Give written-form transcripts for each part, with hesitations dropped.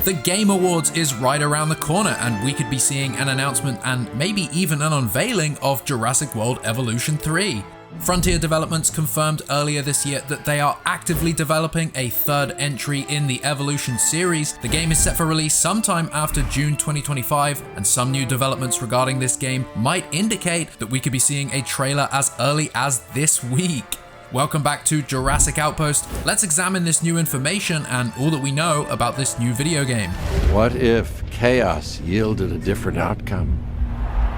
The Game Awards is right around the corner, and we could be seeing an announcement and maybe even an unveiling of Jurassic World Evolution 3. Frontier Developments confirmed earlier this year that they are actively developing a third entry in the Evolution series. The game is set for release sometime after June 2025, and some new developments regarding this game might indicate that we could be seeing a trailer as early as this week. Welcome back to Jurassic Outpost. Let's examine this new information and all that we know about this new video game. What if chaos yielded a different outcome?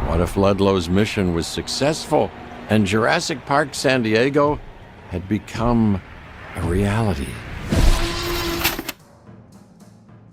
What if Ludlow's mission was successful and Jurassic Park San Diego had become a reality?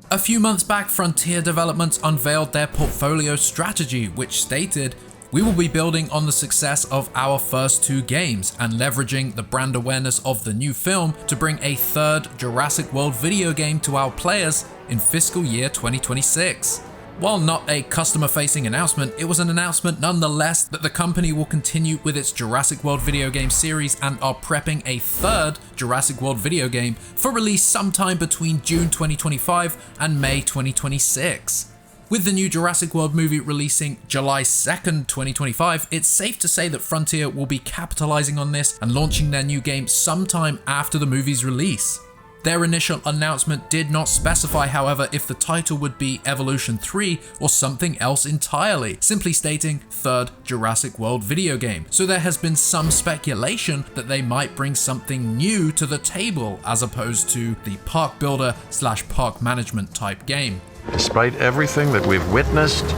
A few months back, Frontier Developments unveiled their portfolio strategy, which stated, "We will be building on the success of our first two games and leveraging the brand awareness of the new film to bring a third Jurassic World video game to our players in fiscal year 2026. While not a customer-facing announcement, it was an announcement nonetheless that the company will continue with its Jurassic World video game series and are prepping a third Jurassic World video game for release sometime between June 2025 and May 2026. With the new Jurassic World movie releasing July 2nd, 2025, it's safe to say that Frontier will be capitalizing on this and launching their new game sometime after the movie's release. Their initial announcement did not specify, however, if the title would be Evolution 3 or something else entirely, simply stating third Jurassic World video game. So there has been some speculation that they might bring something new to the table as opposed to the park builder / park management type game. Despite everything that we've witnessed,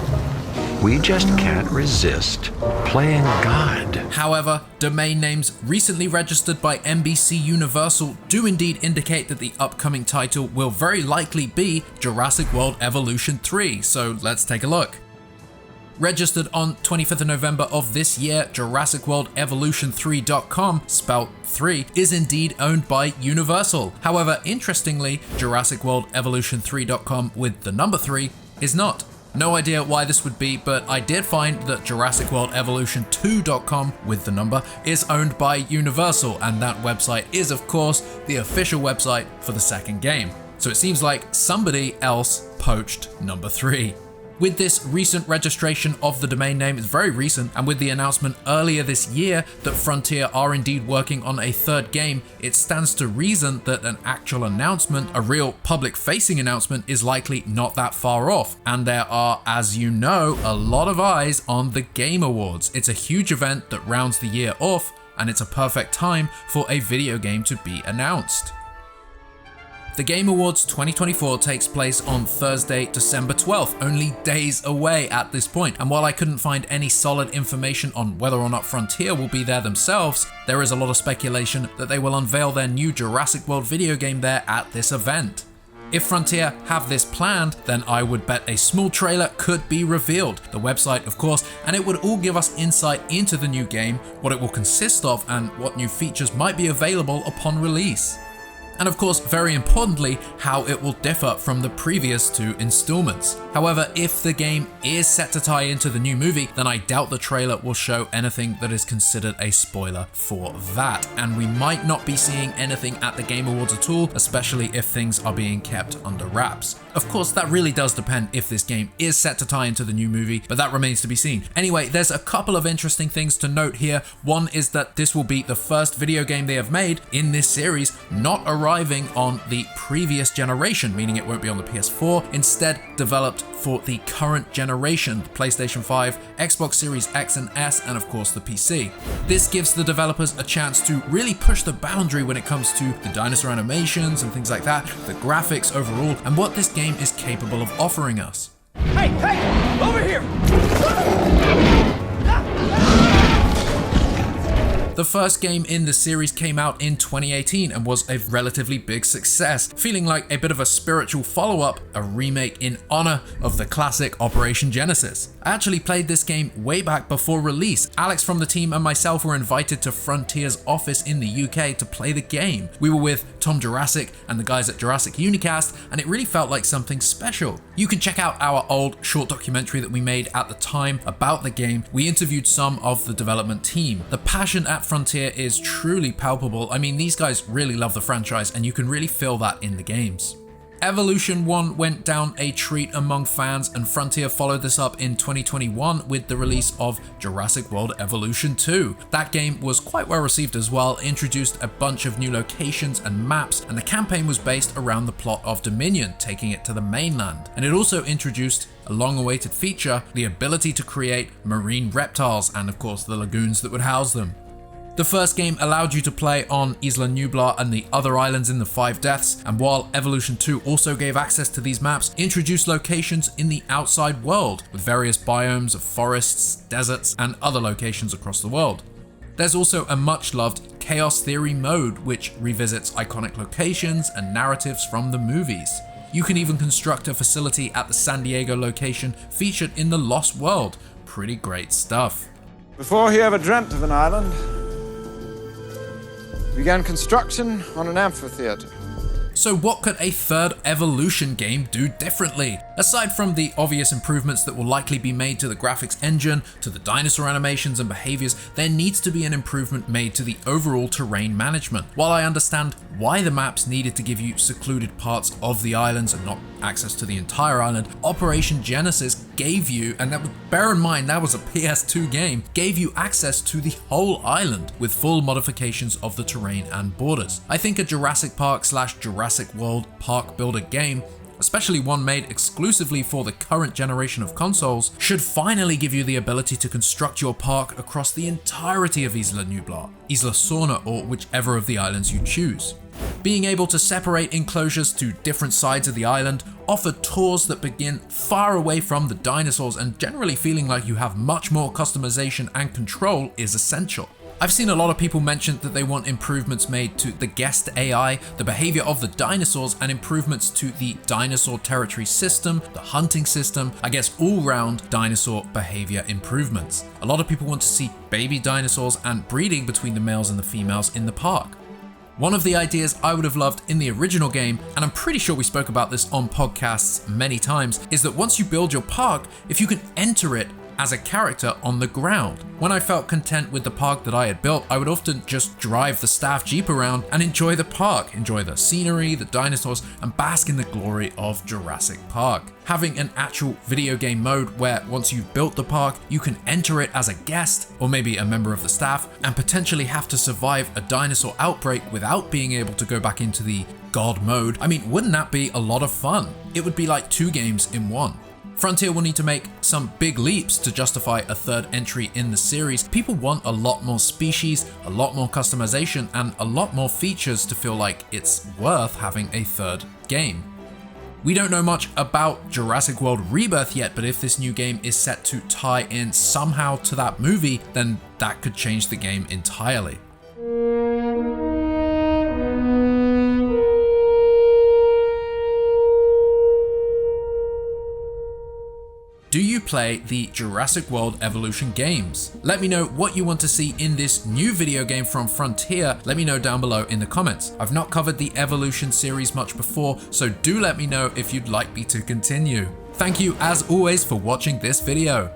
we just can't resist playing God. However, domain names recently registered by NBC Universal do indeed indicate that the upcoming title will very likely be Jurassic World Evolution 3, so let's take a look. Registered on 25th of November of this year, Jurassic World Evolution3.com, spelled 3, is indeed owned by Universal. However, interestingly, Jurassic World Evolution3.com with the number 3 is not. No idea why this would be, but I did find that Jurassic World Evolution2.com with the number is owned by Universal, and that website is of course the official website for the second game. So it seems like somebody else poached number 3. With this recent registration of the domain name, it's very recent, and with the announcement earlier this year that Frontier are indeed working on a third game, it stands to reason that an actual announcement, a real public-facing announcement, is likely not that far off. And there are, as you know, a lot of eyes on the Game Awards. It's a huge event that rounds the year off, and it's a perfect time for a video game to be announced. The Game Awards 2024 takes place on Thursday, December 12th, only days away at this point. And while I couldn't find any solid information on whether or not Frontier will be there themselves, there is a lot of speculation that they will unveil their new Jurassic World video game there at this event. If Frontier have this planned, then I would bet a small trailer could be revealed, the website of course, and it would all give us insight into the new game, what it will consist of, and what new features might be available upon release. And of course, very importantly, how it will differ from the previous two installments. However, if the game is set to tie into the new movie, then I doubt the trailer will show anything that is considered a spoiler for that. And we might not be seeing anything at the Game Awards at all, especially if things are being kept under wraps. Of course, that really does depend if this game is set to tie into the new movie, but that remains to be seen. Anyway, there's a couple of interesting things to note here. One is that this will be the first video game they have made in this series not arriving on the previous generation, meaning it won't be on the PS4, instead developed for the current generation, the PlayStation 5, Xbox Series X and S, and of course the PC. This gives the developers a chance to really push the boundary when it comes to the dinosaur animations and things like that, the graphics overall, and what this game is capable of offering us. Hey, over here! The first game in the series came out in 2018 and was a relatively big success, feeling like a bit of a spiritual follow-up, a remake in honor of the classic Operation Genesis. I actually played this game way back before release. Alex from the team and myself were invited to Frontier's office in the UK to play the game. We were with Tom Jurassic and the guys at Jurassic Unicast, and it really felt like something special. You can check out our old short documentary that we made at the time about the game. We interviewed some of the development team. The passion at Frontier is truly palpable. I mean, these guys really love the franchise, and you can really feel that in the games. Evolution 1 went down a treat among fans, and Frontier followed this up in 2021 with the release of Jurassic World Evolution 2. That game was quite well received as well, introduced a bunch of new locations and maps, and the campaign was based around the plot of Dominion, taking it to the mainland. And it also introduced a long-awaited feature, the ability to create marine reptiles, and of course the lagoons that would house them. The first game allowed you to play on Isla Nublar and the other islands in the 5 Deaths, and while Evolution 2 also gave access to these maps, introduced locations in the outside world, with various biomes of forests, deserts, and other locations across the world. There's also a much-loved Chaos Theory mode, which revisits iconic locations and narratives from the movies. You can even construct a facility at the San Diego location featured in The Lost World. Pretty great stuff. Before he ever dreamt of an island, he began construction on an amphitheater. So what could a third Evolution game do differently? Aside from the obvious improvements that will likely be made to the graphics engine, to the dinosaur animations and behaviors, there needs to be an improvement made to the overall terrain management. While I understand why the maps needed to give you secluded parts of the islands and not access to the entire island, Operation Genesis gave you, and bear in mind that was a PS2 game, gave you access to the whole island with full modifications of the terrain and borders. I think a Jurassic Park / Jurassic World park builder game, especially one made exclusively for the current generation of consoles, should finally give you the ability to construct your park across the entirety of Isla Nublar, Isla Sorna, or whichever of the islands you choose. Being able to separate enclosures to different sides of the island, offer tours that begin far away from the dinosaurs, and generally feeling like you have much more customization and control is essential. I've seen a lot of people mention that they want improvements made to the guest AI, the behavior of the dinosaurs, and improvements to the dinosaur territory system, the hunting system, I guess all-round dinosaur behavior improvements. A lot of people want to see baby dinosaurs and breeding between the males and the females in the park. One of the ideas I would have loved in the original game, and I'm pretty sure we spoke about this on podcasts many times, is that once you build your park, if you can enter it as a character on the ground. When I felt content with the park that I had built, I would often just drive the staff jeep around and enjoy the park, enjoy the scenery, the dinosaurs, and bask in the glory of Jurassic Park. Having an actual video game mode where once you've built the park, you can enter it as a guest or maybe a member of the staff and potentially have to survive a dinosaur outbreak without being able to go back into the God mode. I mean, wouldn't that be a lot of fun? It would be like 2 games in one. Frontier will need to make some big leaps to justify a third entry in the series. People want a lot more species, a lot more customization, and a lot more features to feel like it's worth having a third game. We don't know much about Jurassic World Rebirth yet, but if this new game is set to tie in somehow to that movie, then that could change the game entirely. Do you play the Jurassic World Evolution games? Let me know what you want to see in this new video game from Frontier. Let me know down below in the comments. I've not covered the Evolution series much before, so do let me know if you'd like me to continue. Thank you as always for watching this video.